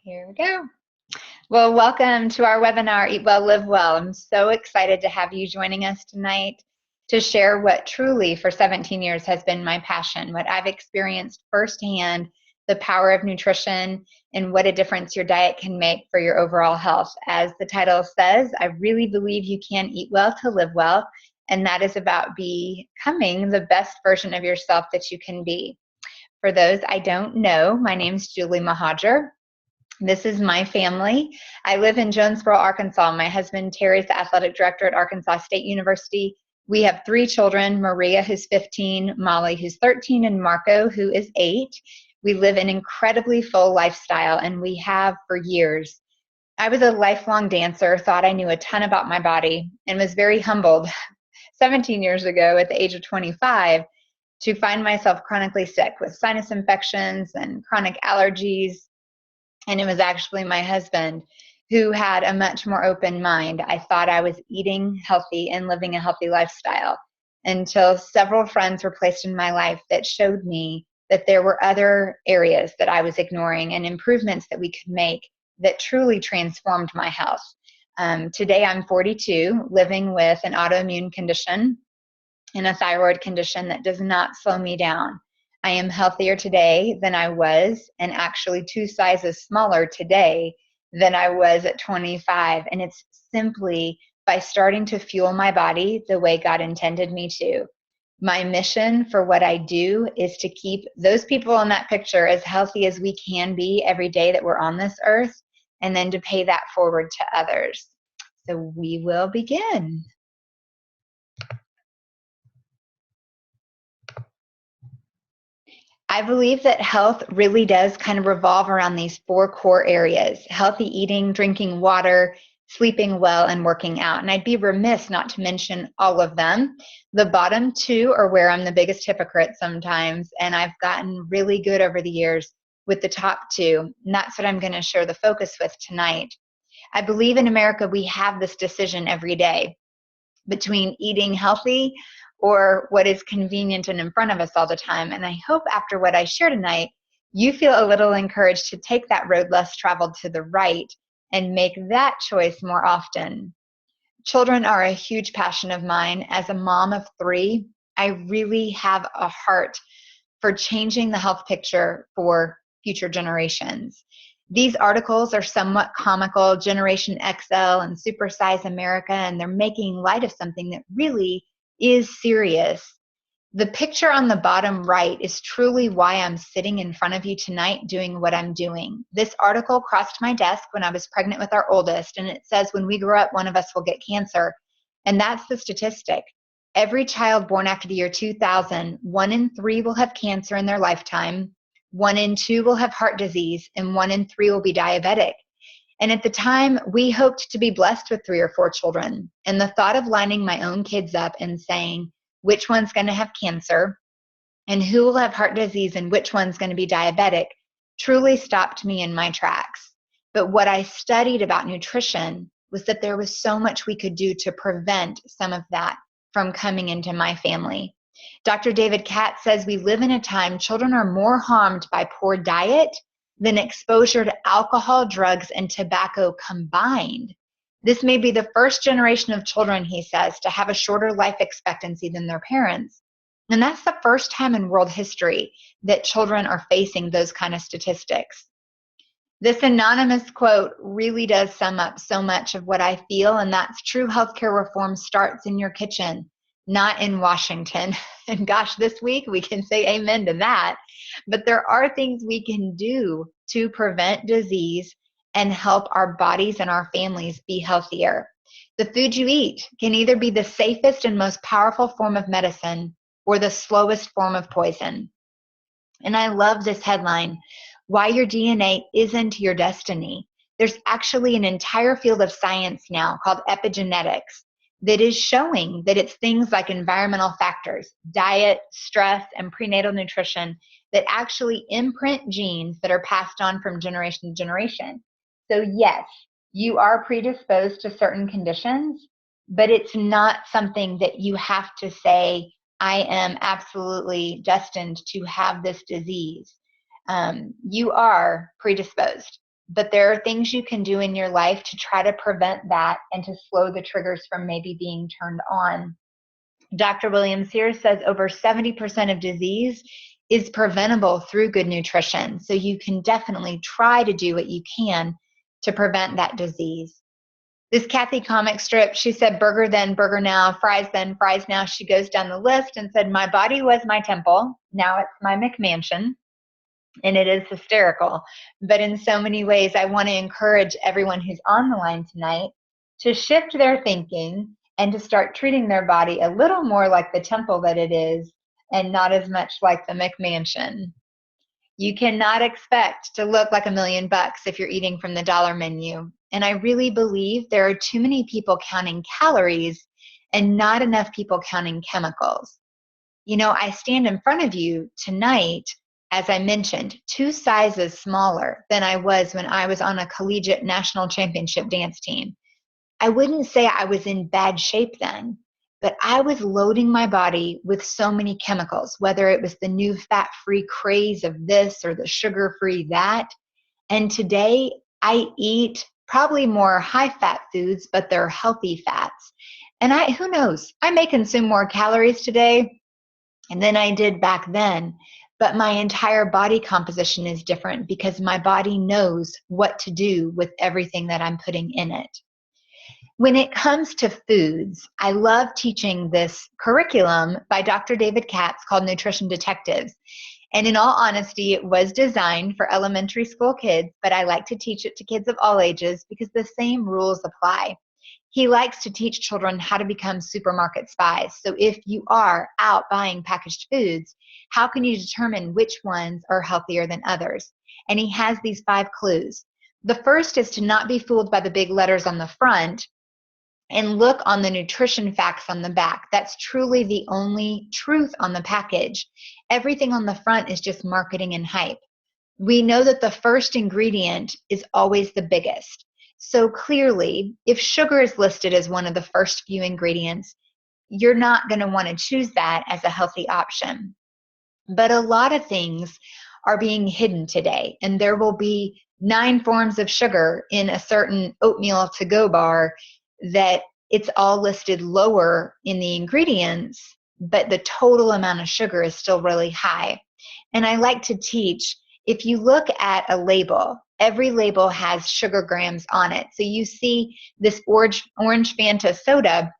Here we go. Well, welcome to our webinar, Eat Well, Live Well. I'm so excited to have you joining us tonight to share what truly for 17 years has been my passion, what I've experienced firsthand, the power of nutrition and what a difference your diet can make for your overall health. As the title says, I really believe you can eat well to live well, and that is about becoming the best version of yourself that you can be. For those I don't know, my name's Julie Mahajer. This is my family. I live in Jonesboro, Arkansas. My husband, Terry, is the athletic director at Arkansas State University. We have 3 children, Maria, who's 15, Molly, who's 13, and Marco, who is 8. We live an incredibly full lifestyle, and we have for years. I was a lifelong dancer, thought I knew a ton about my body, and was very humbled 17 years ago at the age of 25 to find myself chronically sick with sinus infections and chronic allergies. And it was actually my husband who had a much more open mind. I thought I was eating healthy and living a healthy lifestyle until several friends were placed in my life that showed me that there were other areas that I was ignoring and improvements that we could make that truly transformed my health. Today I'm 42, living with an autoimmune condition and a thyroid condition that does not slow me down. I am healthier today than I was, and actually 2 sizes smaller today than I was at 25. And it's simply by starting to fuel my body the way God intended me to. My mission for what I do is to keep those people in that picture as healthy as we can be every day that we're on this earth, and then to pay that forward to others. So we will begin. I believe that health really does kind of revolve around these 4 core areas: healthy eating, drinking water, sleeping well, and working out. And I'd be remiss not to mention all of them. The bottom 2 are where I'm the biggest hypocrite sometimes, and I've gotten really good over the years with the top 2. And that's what I'm going to share the focus with tonight. I believe in America we have this decision every day between eating healthy or what is convenient and in front of us all the time. And I hope after what I share tonight, you feel a little encouraged to take that road less traveled to the right and make that choice more often. Children are a huge passion of mine. As a mom of 3, I really have a heart for changing the health picture for future generations. These articles are somewhat comical, Generation XL and Supersize America, and they're making light of something that really is serious. The picture on the bottom right is truly why I'm sitting in front of you tonight doing what I'm doing. This article crossed my desk when I was pregnant with our oldest, and it says when we grow up, one of us will get cancer. And that's the statistic. Every child born after the year 2000, 1 in 3 will have cancer in their lifetime, 1 in 2 will have heart disease, and 1 in 3 will be diabetic. And at the time, we hoped to be blessed with 3 or 4 children. And the thought of lining my own kids up and saying, which one's going to have cancer and who will have heart disease and which one's going to be diabetic truly stopped me in my tracks. But what I studied about nutrition was that there was so much we could do to prevent some of that from coming into my family. Dr. David Katz says we live in a time children are more harmed by poor diet than exposure to alcohol, drugs, and tobacco combined. This may be the first generation of children, he says, to have a shorter life expectancy than their parents. And that's the first time in world history that children are facing those kind of statistics. This anonymous quote really does sum up so much of what I feel, and that's true healthcare reform starts in your kitchen, not in Washington. And gosh, this week we can say amen to that. But there are things we can do to prevent disease and help our bodies and our families be healthier. The food you eat can either be the safest and most powerful form of medicine or the slowest form of poison. And I love this headline, Why Your DNA Isn't Your Destiny. There's actually an entire field of science now called epigenetics that is showing that it's things like environmental factors, diet, stress, and prenatal nutrition that actually imprint genes that are passed on from generation to generation. So yes, you are predisposed to certain conditions, but it's not something that you have to say, I am absolutely destined to have this disease. You are predisposed. but there are things you can do in your life to try to prevent that and to slow the triggers from maybe being turned on. Dr. Williams here says over 70% of disease is preventable through good nutrition. So you can definitely try to do what you can to prevent that disease. This Kathy comic strip, she said burger then, burger now, fries then, fries now. She goes down the list and said, my body was my temple. Now it's my McMansion. And it is hysterical. But in so many ways, I want to encourage everyone who's on the line tonight to shift their thinking and to start treating their body a little more like the temple that it is and not as much like the McMansion. You cannot expect to look like $1 million if you're eating from the dollar menu. And I really believe there are too many people counting calories and not enough people counting chemicals. You know, I stand in front of you tonight, as I mentioned, 2 sizes smaller than I was when I was on a collegiate national championship dance team. I wouldn't say I was in bad shape then, but I was loading my body with so many chemicals, whether it was the new fat-free craze of this or the sugar-free that. And today I eat probably more high-fat foods, but they're healthy fats. And who knows, I may consume more calories today than I did back then, but my entire body composition is different because my body knows what to do with everything that I'm putting in it. When it comes to foods, I love teaching this curriculum by Dr. David Katz called Nutrition Detectives. And in all honesty, it was designed for elementary school kids, but I like to teach it to kids of all ages because the same rules apply. He likes to teach children how to become supermarket spies. So if you are out buying packaged foods, how can you determine which ones are healthier than others? And he has these 5 clues. The first is to not be fooled by the big letters on the front and look on the nutrition facts on the back. That's truly the only truth on the package. Everything on the front is just marketing and hype. We know that the first ingredient is always the biggest. So clearly, if sugar is listed as one of the first few ingredients, you're not going to want to choose that as a healthy option. But a lot of things are being hidden today, and there will be 9 forms of sugar in a certain oatmeal to-go bar that it's all listed lower in the ingredients, but the total amount of sugar is still really high. And I like to teach, if you look at a label, every label has sugar grams on it. So you see this orange Fanta soda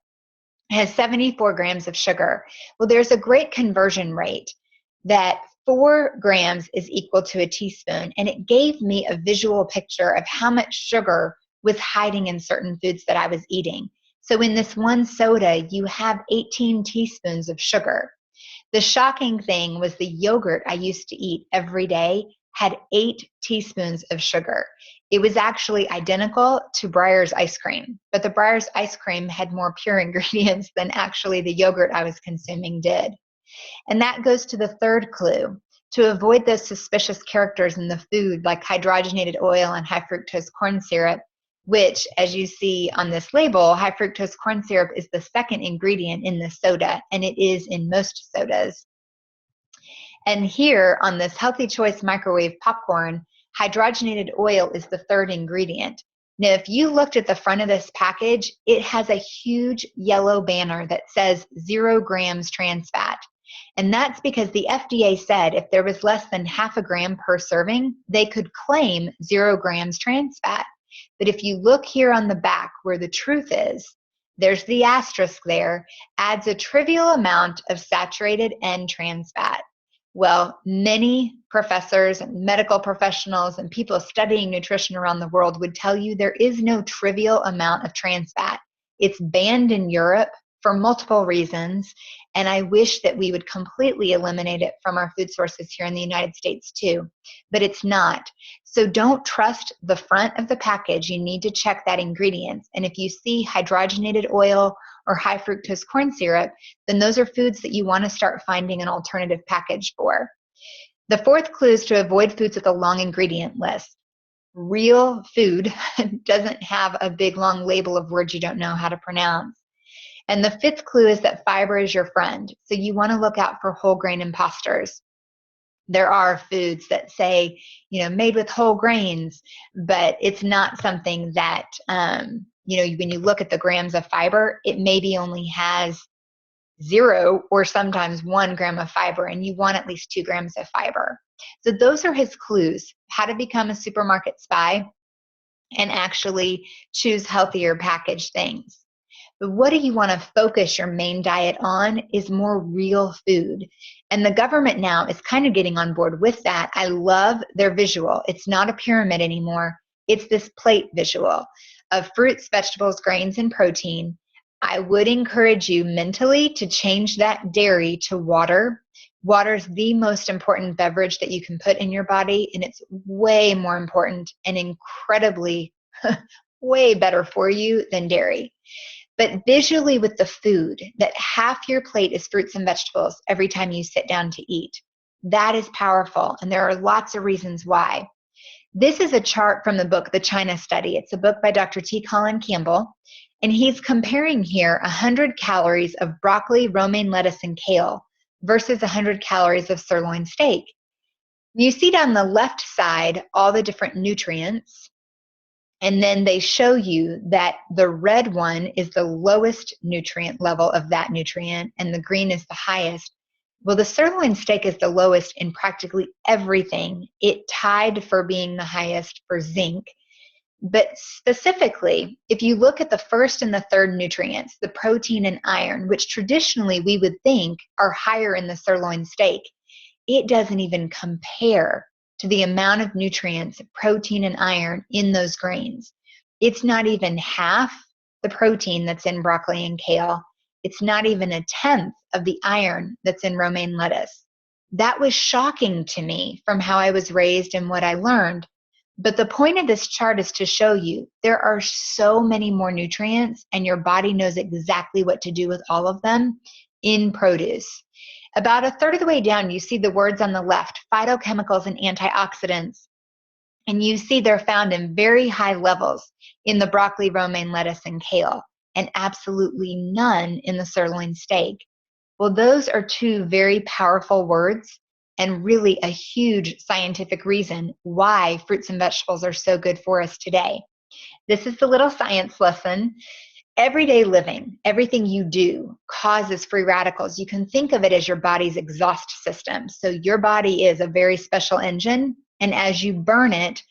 has 74 grams of sugar. Well, there's a great conversion rate that 4 grams is equal to a teaspoon. And it gave me a visual picture of how much sugar was hiding in certain foods that I was eating. So in this one soda, you have 18 teaspoons of sugar. The shocking thing was the yogurt I used to eat every day had 8 teaspoons of sugar. It was actually identical to Breyer's ice cream, but the Breyer's ice cream had more pure ingredients than actually the yogurt I was consuming did. And that goes to the third clue. To avoid those suspicious characters in the food like hydrogenated oil and high fructose corn syrup, which, as you see on this label, high fructose corn syrup is the second ingredient in the soda, and it is in most sodas. And here on this Healthy Choice microwave popcorn, hydrogenated oil is the third ingredient. Now, if you looked at the front of this package, it has a huge yellow banner that says 0 grams trans fat. And that's because the FDA said if there was less than half a gram per serving, they could claim 0 grams trans fat. But if you look here on the back where the truth is, there's the asterisk there, adds a trivial amount of saturated and trans fat. Well, many professors and medical professionals and people studying nutrition around the world would tell you there is no trivial amount of trans fat. It's banned in Europe for multiple reasons, and I wish that we would completely eliminate it from our food sources here in the United States too, but it's not. So don't trust the front of the package. You need to check that ingredients, and if you see hydrogenated oil or high fructose corn syrup, then those are foods that you want to start finding an alternative package for. The fourth clue is to avoid foods with a long ingredient list. Real food doesn't have a big long label of words you don't know how to pronounce. And the fifth clue is that fiber is your friend. So you want to look out for whole grain imposters. There are foods that say, made with whole grains, but it's not something that, when you look at the grams of fiber, it maybe only has 0 or sometimes 1 gram of fiber, and you want at least 2 grams of fiber. So those are his clues: how to become a supermarket spy and actually choose healthier packaged things. But what do you want to focus your main diet on is more real food. And the government now is kind of getting on board with that. I love their visual. It's not a pyramid anymore. It's this plate visual of fruits, vegetables, grains, and protein. I would encourage you mentally to change that dairy to water. Water is the most important beverage that you can put in your body, and it's way more important and incredibly way better for you than dairy. But visually with the food, that half your plate is fruits and vegetables every time you sit down to eat. That is powerful, and there are lots of reasons why. This is a chart from the book, The China Study. It's a book by Dr. T. Colin Campbell, and he's comparing here 100 calories of broccoli, romaine lettuce, and kale versus 100 calories of sirloin steak. You see down the left side all the different nutrients, and then they show you that the red one is the lowest nutrient level of that nutrient, and the green is the highest. Well, the sirloin steak is the lowest in practically everything. It tied for being the highest for zinc. But specifically, if you look at the first and the third nutrients, the protein and iron, which traditionally we would think are higher in the sirloin steak, it doesn't even compare to the amount of nutrients, protein and iron in those grains. It's not even half the protein that's in broccoli and kale. It's not even a tenth of the iron that's in romaine lettuce. That was shocking to me from how I was raised and what I learned. But the point of this chart is to show you there are so many more nutrients, and your body knows exactly what to do with all of them in produce. About a third of the way down, you see the words on the left, phytochemicals and antioxidants, and you see they're found in very high levels in the broccoli, romaine lettuce, and kale, and absolutely none in the sirloin steak. Well, those are two very powerful words and really a huge scientific reason why fruits and vegetables are so good for us today. This is the little science lesson. Everyday living, everything you do causes free radicals. You can think of it as your body's exhaust system. So your body is a very special engine, and as you burn it,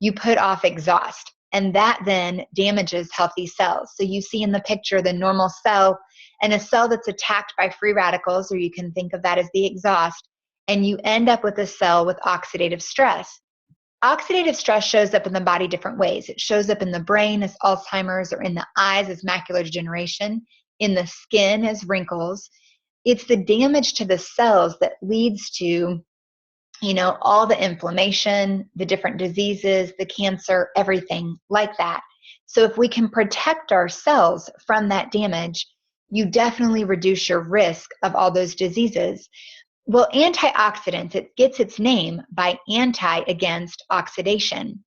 you put off exhaust, and that then damages healthy cells. So you see in the picture the normal cell and a cell that's attacked by free radicals, or you can think of that as the exhaust, and you end up with a cell with oxidative stress. Oxidative stress shows up in the body different ways. It shows up in the brain as Alzheimer's, or in the eyes as macular degeneration, in the skin as wrinkles. It's the damage to the cells that leads to, all the inflammation, the different diseases, the cancer, everything like that. So if we can protect our cells from that damage, you definitely reduce your risk of all those diseases. Well, antioxidants, it gets its name by anti, against oxidation.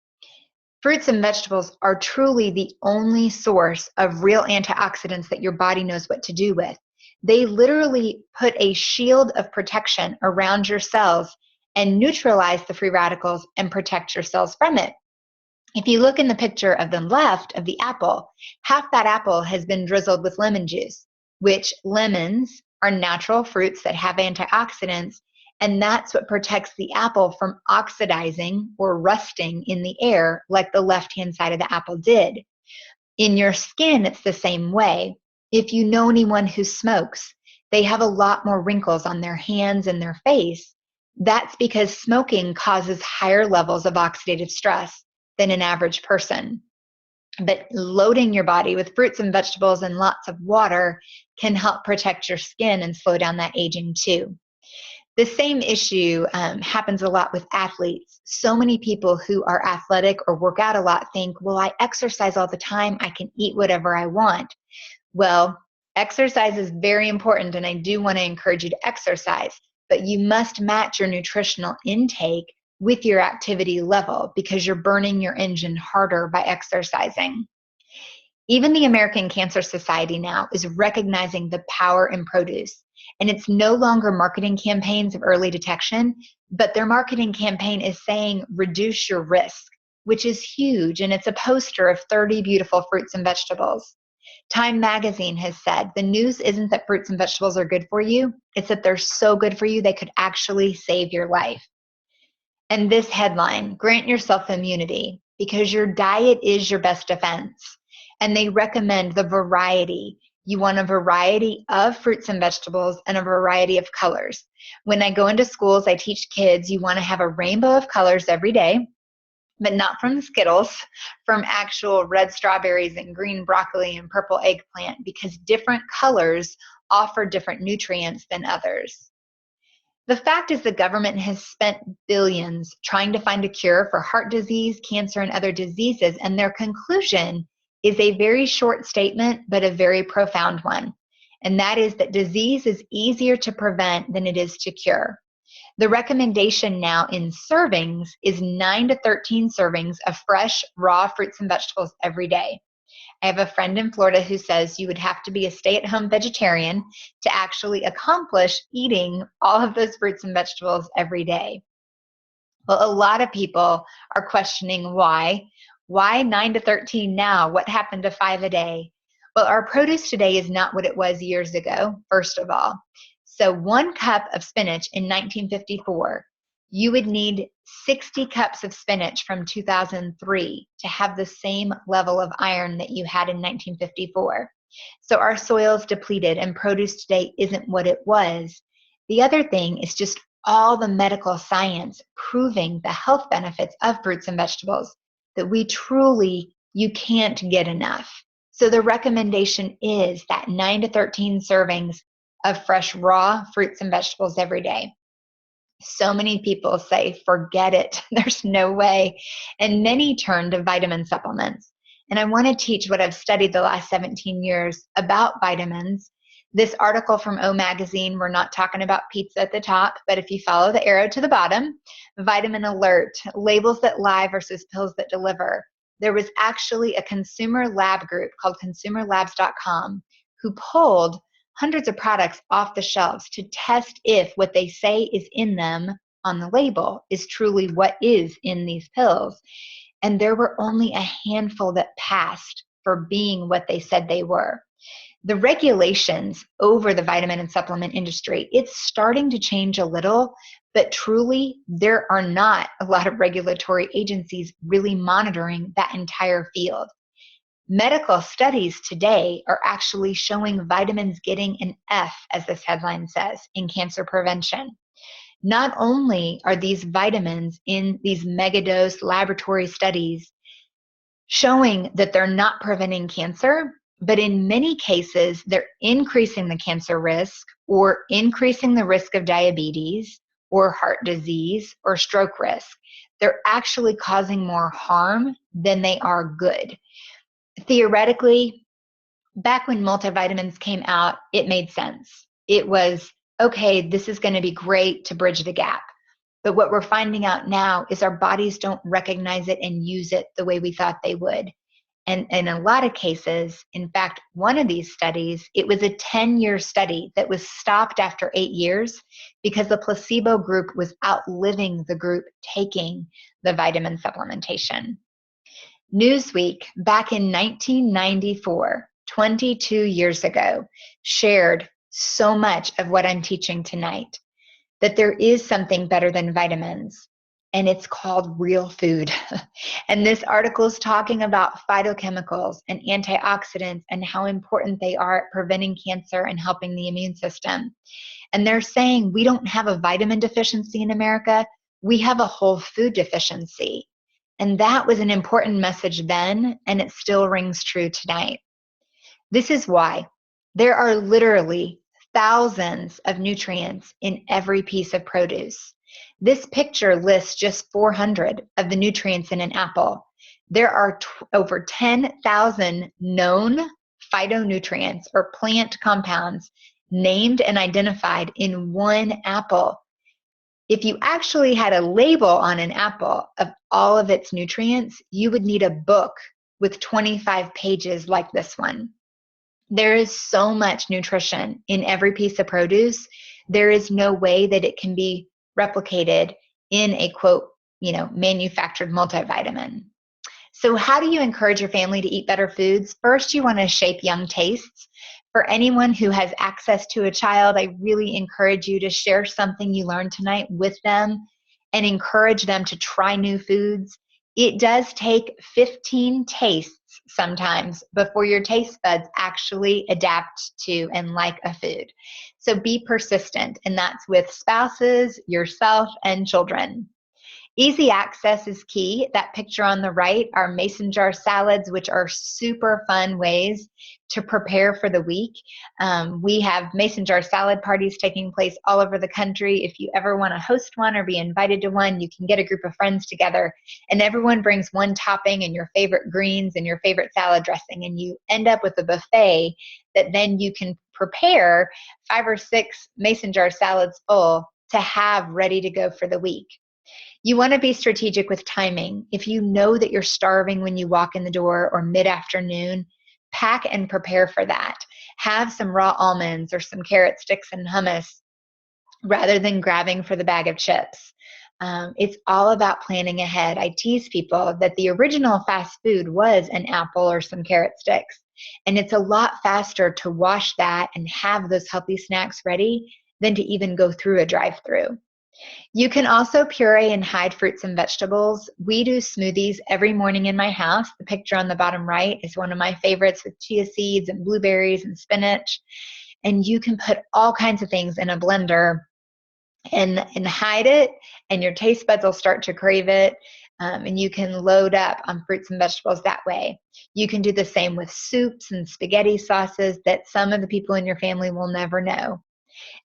Fruits and vegetables are truly the only source of real antioxidants that your body knows what to do with. They literally put a shield of protection around your cells and neutralize the free radicals and protect your cells from it. If you look in the picture of the left of the apple, half that apple has been drizzled with lemon juice, which lemons are natural fruits that have antioxidants, and that's what protects the apple from oxidizing or rusting in the air like the left-hand side of the apple did. In your skin, it's the same way. If you know anyone who smokes, they have a lot more wrinkles on their hands and their face. That's because smoking causes higher levels of oxidative stress than an average person. But loading your body with fruits and vegetables and lots of water can help protect your skin and slow down that aging too. The same issue happens a lot with athletes. So many people who are athletic or work out a lot think, well, I exercise all the time, I can eat whatever I want. Well, exercise is very important, and I do want to encourage you to exercise, but you must match your nutritional intake with your activity level, because you're burning your engine harder by exercising. Even the American Cancer Society now is recognizing the power in produce, And it's no longer marketing campaigns of early detection, but their marketing campaign is saying reduce your risk, which is huge. And it's a poster of 30 beautiful fruits and vegetables. Time magazine has said the news isn't that fruits and vegetables are good for you, it's that they're so good for you they could actually save your life. And this headline, grant yourself immunity because your diet is your best defense. And they recommend the variety. You want a variety of fruits and vegetables and a variety of colors. When I go into schools, I teach kids you want to have a rainbow of colors every day, but not from Skittles, from actual red strawberries and green broccoli and purple eggplant, because different colors offer different nutrients than others. The fact is the government has spent billions trying to find a cure for heart disease, cancer, and other diseases, and their conclusion is a very short statement, but a very profound one. And that is that disease is easier to prevent than it is to cure. The recommendation now in servings is 9 to 13 servings of fresh, raw fruits and vegetables every day. I have a friend in Florida who says you would have to be a stay-at-home vegetarian to actually accomplish eating all of those fruits and vegetables every day. Well, a lot of people are questioning why. Why 9 to 13 now? What happened to 5 a day? Well, our produce today is not what it was years ago, first of all. So 1 cup of spinach in 1954, you would need 60 cups of spinach from 2003 to have the same level of iron that you had in 1954. So our soil's depleted and produce today isn't what it was. The other thing is just all the medical science proving the health benefits of fruits and vegetables that you can't get enough. So the recommendation is that 9 to 13 servings of fresh raw fruits and vegetables every day. So many people say, forget it, there's no way. And many turn to vitamin supplements. And I want to teach what I've studied the last 17 years about vitamins. This article from O Magazine, we're not talking about pizza at the top, but if you follow the arrow to the bottom, vitamin alert, labels that lie versus pills that deliver. There was actually a consumer lab group called consumerlabs.com who pulled hundreds of products off the shelves to test if what they say is in them on the label is truly what is in these pills. And there were only a handful that passed for being what they said they were. The regulations over the vitamin and supplement industry, it's starting to change a little, but truly there are not a lot of regulatory agencies really monitoring that entire field. Medical studies today are actually showing vitamins getting an F, as this headline says, in cancer prevention. Not only are these vitamins in these megadose laboratory studies showing that they're not preventing cancer, but in many cases, they're increasing the cancer risk or increasing the risk of diabetes or heart disease or stroke risk. They're actually causing more harm than they are good. Theoretically, back when multivitamins came out, it made sense. It was, okay, this is going to be great to bridge the gap. But what we're finding out now is our bodies don't recognize it and use it the way we thought they would. And in a lot of cases, in fact, one of these studies, it was a 10-year study that was stopped after 8 years because the placebo group was outliving the group taking the vitamin supplementation. Newsweek, back in 1994, 22 years ago, shared so much of what I'm teaching tonight, that there is something better than vitamins, and it's called real food. And this article is talking about phytochemicals and antioxidants and how important they are at preventing cancer and helping the immune system. And they're saying we don't have a vitamin deficiency in America, we have a whole food deficiency. And that was an important message then, and it still rings true tonight. This is why there are literally thousands of nutrients in every piece of produce. This picture lists just 400 of the nutrients in an apple. There are over 10,000 known phytonutrients or plant compounds named and identified in one apple. If you actually had a label on an apple of all of its nutrients, you would need a book with 25 pages like this one. There is so much nutrition in every piece of produce. There is no way that it can be replicated in a quote, manufactured multivitamin. So how do you encourage your family to eat better foods? First, you want to shape young tastes. For anyone who has access to a child, I really encourage you to share something you learned tonight with them and encourage them to try new foods. It does take 15 tastes sometimes before your taste buds actually adapt to and like a food. So be persistent, and that's with spouses, yourself, and children. Easy access is key. That picture on the right are mason jar salads, which are super fun ways to prepare for the week. We have mason jar salad parties taking place all over the country. If you ever want to host one or be invited to one, you can get a group of friends together and everyone brings one topping and your favorite greens and your favorite salad dressing, and you end up with a buffet that then you can prepare 5 or 6 mason jar salads full to have ready to go for the week. You want to be strategic with timing. If you know that you're starving when you walk in the door or mid-afternoon, pack and prepare for that. Have some raw almonds or some carrot sticks and hummus rather than grabbing for the bag of chips. It's all about planning ahead. I tease people that the original fast food was an apple or some carrot sticks. And it's a lot faster to wash that and have those healthy snacks ready than to even go through a drive-through. You can also puree and hide fruits and vegetables. We do smoothies every morning in my house. The picture on the bottom right is one of my favorites with chia seeds and blueberries and spinach. And you can put all kinds of things in a blender and hide it, and your taste buds will start to crave it. And you can load up on fruits and vegetables that way. You can do the same with soups and spaghetti sauces that some of the people in your family will never know.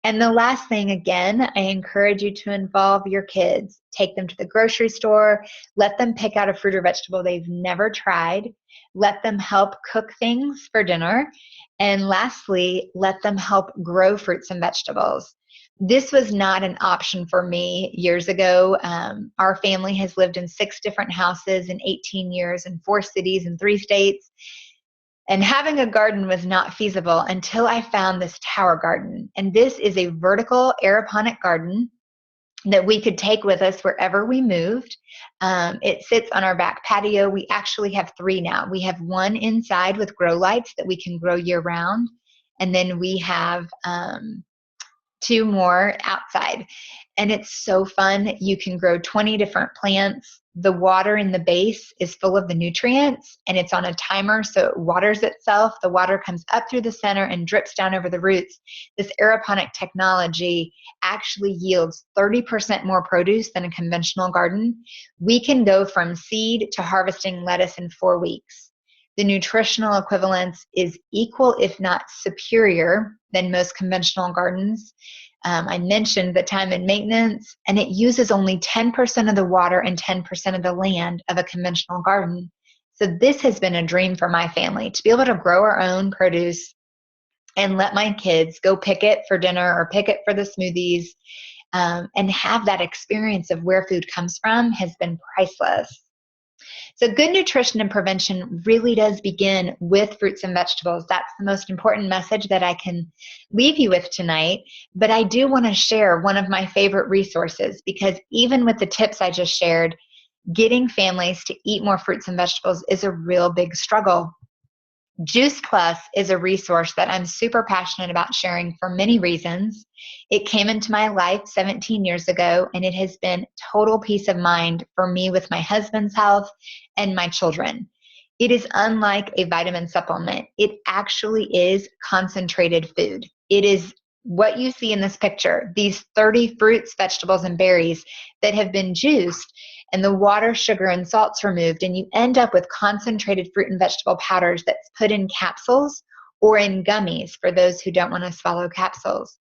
And the last thing, again, I encourage you to involve your kids. Take them to the grocery store. Let them pick out a fruit or vegetable they've never tried. Let them help cook things for dinner. And lastly, let them help grow fruits and vegetables. This was not an option for me years ago. Our family has lived in 6 different houses in 18 years in 4 cities and 3 states. And having a garden was not feasible until I found this tower garden. And this is a vertical aeroponic garden that we could take with us wherever we moved. It sits on our back patio. We actually have 3 now. We have one inside with grow lights that we can grow year round. And then we have 2 more outside. And it's so fun. You can grow 20 different plants. The water in the base is full of the nutrients and it's on a timer, so it waters itself. The water comes up through the center and drips down over the roots. This aeroponic technology actually yields 30% more produce than a conventional garden. We can go from seed to harvesting lettuce in 4 weeks. The nutritional equivalence is equal, if not superior, than most conventional gardens. I mentioned the time and maintenance, and it uses only 10% of the water and 10% of the land of a conventional garden. So this has been a dream for my family, to be able to grow our own produce and let my kids go pick it for dinner or pick it for the smoothies, and have that experience of where food comes from has been priceless. So good nutrition and prevention really does begin with fruits and vegetables. That's the most important message that I can leave you with tonight. But I do want to share one of my favorite resources, because even with the tips I just shared, getting families to eat more fruits and vegetables is a real big struggle. Juice Plus is a resource that I'm super passionate about sharing for many reasons. It came into my life 17 years ago, and it has been total peace of mind for me with my husband's health and my children. It is unlike a vitamin supplement. It actually is concentrated food. It is what you see in this picture, these 30 fruits, vegetables, and berries that have been juiced, and the water, sugar, and salts removed, and you end up with concentrated fruit and vegetable powders that's put in capsules or in gummies for those who don't want to swallow capsules.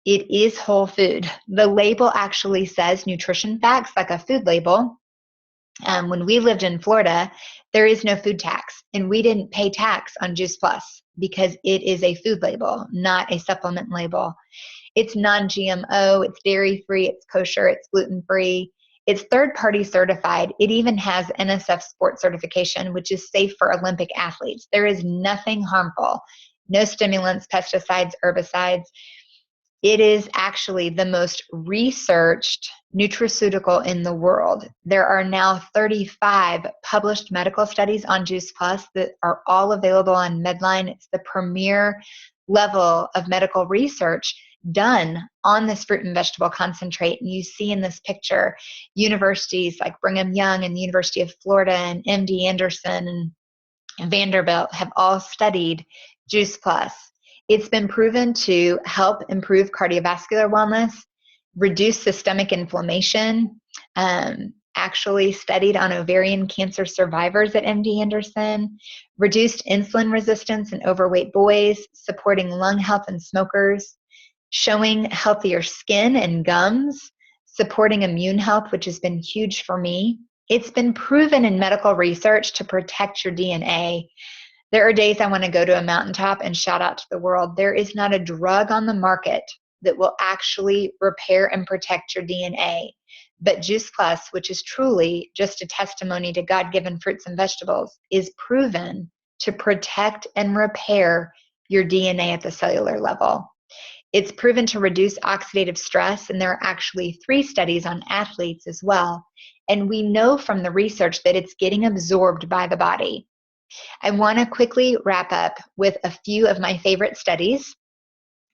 It is whole food. The label actually says nutrition facts, like a food label. When we lived in Florida, there is no food tax, and we didn't pay tax on Juice Plus because it is a food label, not a supplement label. It's non-GMO, it's dairy-free, it's kosher, it's gluten-free. It's third-party certified. It even has NSF Sport certification, which is safe for Olympic athletes. There is nothing harmful no stimulants, pesticides, herbicides. It is actually the most researched nutraceutical in the world. There are now 35 published medical studies on Juice Plus that are all available on Medline. It's the premier level of medical research done on this fruit and vegetable concentrate. And you see in this picture universities like Brigham Young and the University of Florida and MD Anderson and Vanderbilt have all studied Juice Plus. It's been proven to help improve cardiovascular wellness, reduce systemic inflammation, actually studied on ovarian cancer survivors at MD Anderson, reduced insulin resistance in overweight boys, supporting lung health in smokers, showing healthier skin and gums, supporting immune health, which has been huge for me. It's been proven in medical research to protect your DNA. There are days I want to go to a mountaintop and shout out to the world. There is not a drug on the market that will actually repair and protect your DNA. But Juice Plus, which is truly just a testimony to God-given fruits and vegetables, is proven to protect and repair your DNA at the cellular level. It's proven to reduce oxidative stress, and there are actually 3 studies on athletes as well. And we know from the research that it's getting absorbed by the body. I want to quickly wrap up with a few of my favorite studies.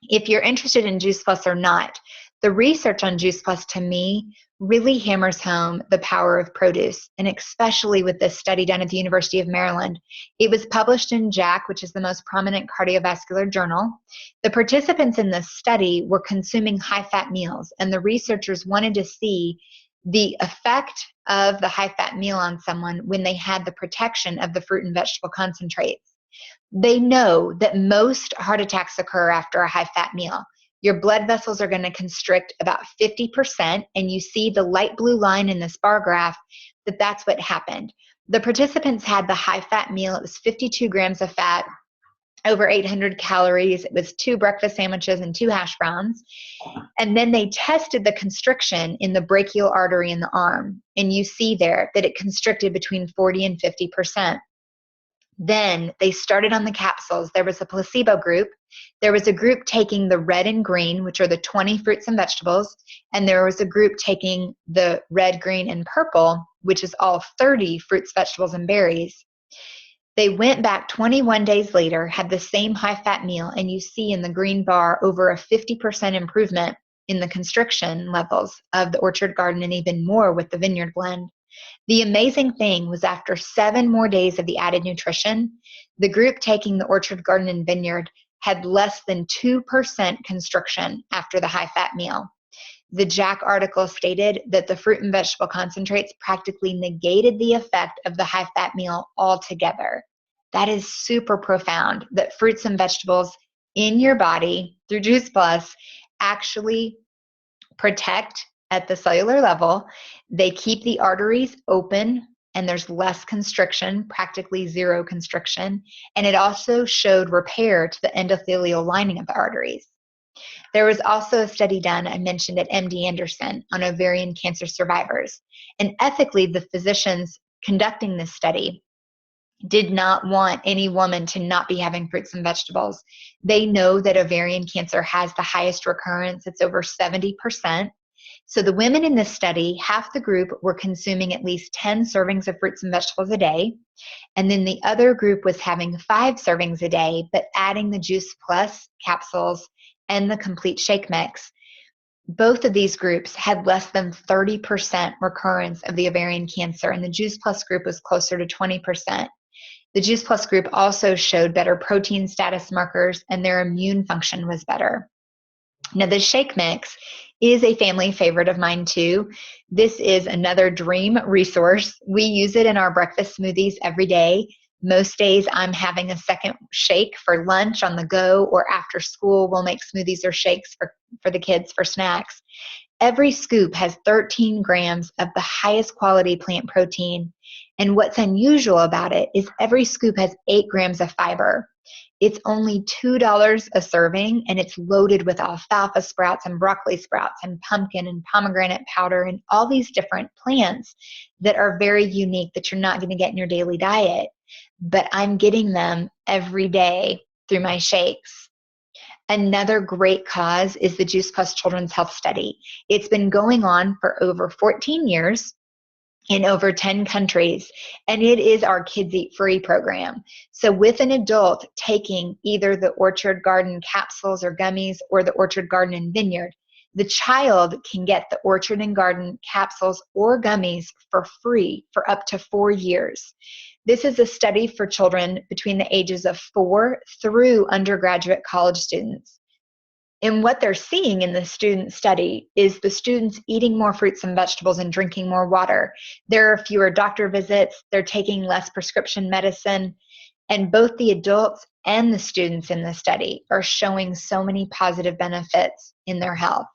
If you're interested in Juice Plus or not, the research on Juice Plus to me really hammers home the power of produce, and especially with this study done at the University of Maryland. It was published in JACC, which is the most prominent cardiovascular journal. The participants in this study were consuming high-fat meals, and the researchers wanted to see the effect of the high-fat meal on someone when they had the protection of the fruit and vegetable concentrates. They know that most heart attacks occur after a high-fat meal. Your blood vessels are going to constrict about 50%, and you see the light blue line in this bar graph that's what happened. The participants had the high-fat meal. It was 52 grams of fat, over 800 calories. It was 2 breakfast sandwiches and 2 hash browns. And then they tested the constriction in the brachial artery in the arm. And you see there that it constricted between 40 and 50%. Then they started on the capsules. There was a placebo group. There was a group taking the red and green, which are the 20 fruits and vegetables. And there was a group taking the red, green, and purple, which is all 30 fruits, vegetables, and berries. They went back 21 days later, had the same high-fat meal, and you see in the green bar over a 50% improvement in the constriction levels of the Orchard Garden, and even more with the Vineyard Blend. The amazing thing was after 7 more days of the added nutrition, the group taking the Orchard Garden and Vineyard had less than 2% constriction after the high-fat meal. The JACC article stated that the fruit and vegetable concentrates practically negated the effect of the high-fat meal altogether. That is super profound, that fruits and vegetables in your body through Juice Plus actually protect at the cellular level. They keep the arteries open, and there's less constriction, practically zero constriction. And it also showed repair to the endothelial lining of the arteries. There was also a study done, I mentioned, at MD Anderson on ovarian cancer survivors. And ethically, the physicians conducting this study did not want any woman to not be having fruits and vegetables. They know that ovarian cancer has the highest recurrence. It's over 70%. So the women in this study, half the group were consuming at least 10 servings of fruits and vegetables a day. And then the other group was having 5 servings a day, but adding the Juice Plus capsules and the complete shake mix. Both of these groups had less than 30% recurrence of the ovarian cancer, and the Juice Plus group was closer to 20%. The Juice Plus group also showed better protein status markers, and their immune function was better. Now, the shake mix is a family favorite of mine too. This is another dream resource. We use it in our breakfast smoothies every day. Most days I'm having a second shake for lunch on the go, or after school we'll make smoothies or shakes for the kids for snacks. Every scoop has 13 grams of the highest quality plant protein. And what's unusual about it is every scoop has 8 grams of fiber. It's only $2 a serving, and it's loaded with alfalfa sprouts and broccoli sprouts and pumpkin and pomegranate powder and all these different plants that are very unique that you're not going to get in your daily diet. But I'm getting them every day through my shakes. Another great cause is the Juice Plus Children's Health Study. It's been going on for over 14 years in over 10 countries, and it is our Kids Eat Free program. So with an adult taking either the Orchard Garden capsules or gummies or the Orchard Garden and Vineyard, the child can get the Orchard and Garden capsules or gummies for free for up to 4 years. This is a study for children between the ages of 4 through undergraduate college students. And what they're seeing in the student study is the students eating more fruits and vegetables and drinking more water. There are fewer doctor visits, they're taking less prescription medicine, and both the adults and the students in the study are showing so many positive benefits in their health.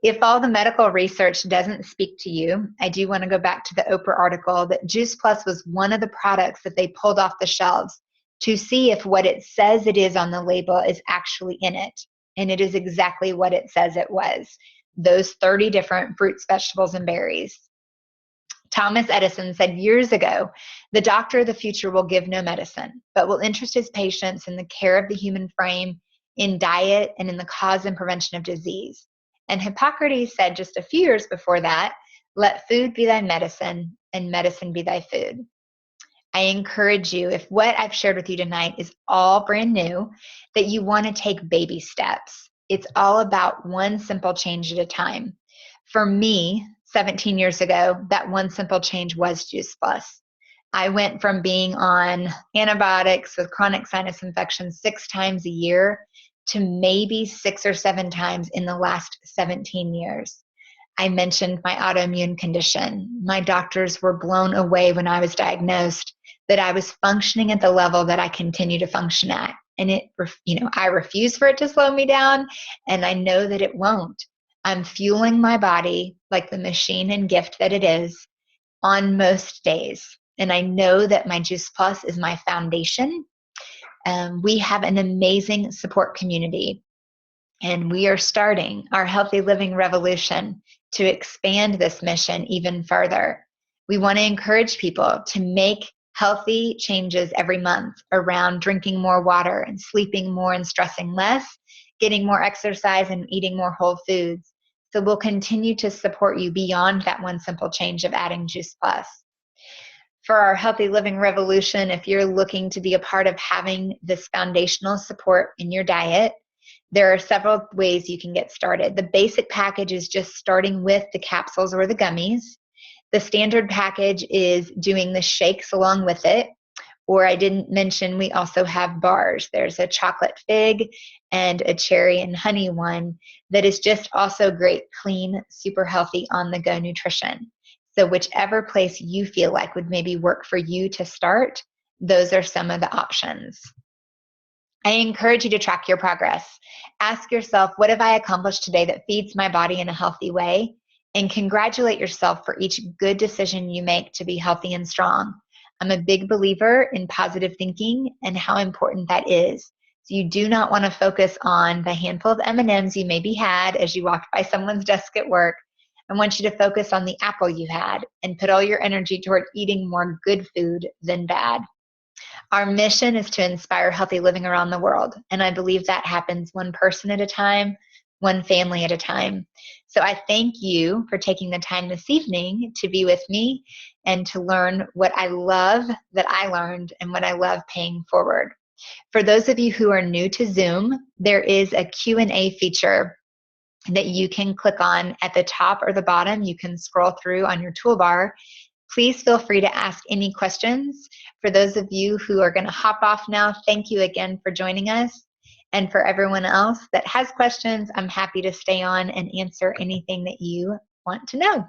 If all the medical research doesn't speak to you, I do want to go back to the Oprah article that Juice Plus was one of the products that they pulled off the shelves to see if what it says it is on the label is actually in it. And it is exactly what it says it was. Those 30 different fruits, vegetables, and berries. Thomas Edison said years ago, the doctor of the future will give no medicine, but will interest his patients in the care of the human frame, in diet, and in the cause and prevention of disease. And Hippocrates said just a few years before that, let food be thy medicine and medicine be thy food. I encourage you, if what I've shared with you tonight is all brand new, that you want to take baby steps. It's all about one simple change at a time. For me, 17 years ago, that one simple change was Juice Plus. I went from being on antibiotics with chronic sinus infections 6 times a year to maybe 6 or 7 times in the last 17 years. I mentioned my autoimmune condition. My doctors were blown away when I was diagnosed that I was functioning at the level that I continue to function at. And I refuse for it to slow me down, and I know that it won't. I'm fueling my body like the machine and gift that it is on most days. And I know that my Juice Plus is my foundation. We have an amazing support community, and we are starting our healthy living revolution to expand this mission even further. We want to encourage people to make healthy changes every month around drinking more water and sleeping more and stressing less, getting more exercise and eating more whole foods. So we'll continue to support you beyond that one simple change of adding Juice Plus. For our Healthy Living Revolution, if you're looking to be a part of having this foundational support in your diet, there are several ways you can get started. The basic package is just starting with the capsules or the gummies. The standard package is doing the shakes along with it. Or I didn't mention, we also have bars. There's a chocolate fig and a cherry and honey one that is just also great, clean, super healthy on-the-go nutrition. So whichever place you feel like would maybe work for you to start, those are some of the options. I encourage you to track your progress. Ask yourself, what have I accomplished today that feeds my body in a healthy way? And congratulate yourself for each good decision you make to be healthy and strong. I'm a big believer in positive thinking and how important that is. So you do not want to focus on the handful of M&Ms you maybe had as you walked by someone's desk at work. I want you to focus on the apple you had and put all your energy toward eating more good food than bad. Our mission is to inspire healthy living around the world, and I believe that happens one person at a time, one family at a time. So I thank you for taking the time this evening to be with me and to learn what I love that I learned and what I love paying forward. For those of you who are new to Zoom, there is a Q&A feature that you can click on at the top or the bottom. You can scroll through on your toolbar. Please feel free to ask any questions. For those of you who are going to hop off now, thank you again for joining us. And for everyone else that has questions, I'm happy to stay on and answer anything that you want to know.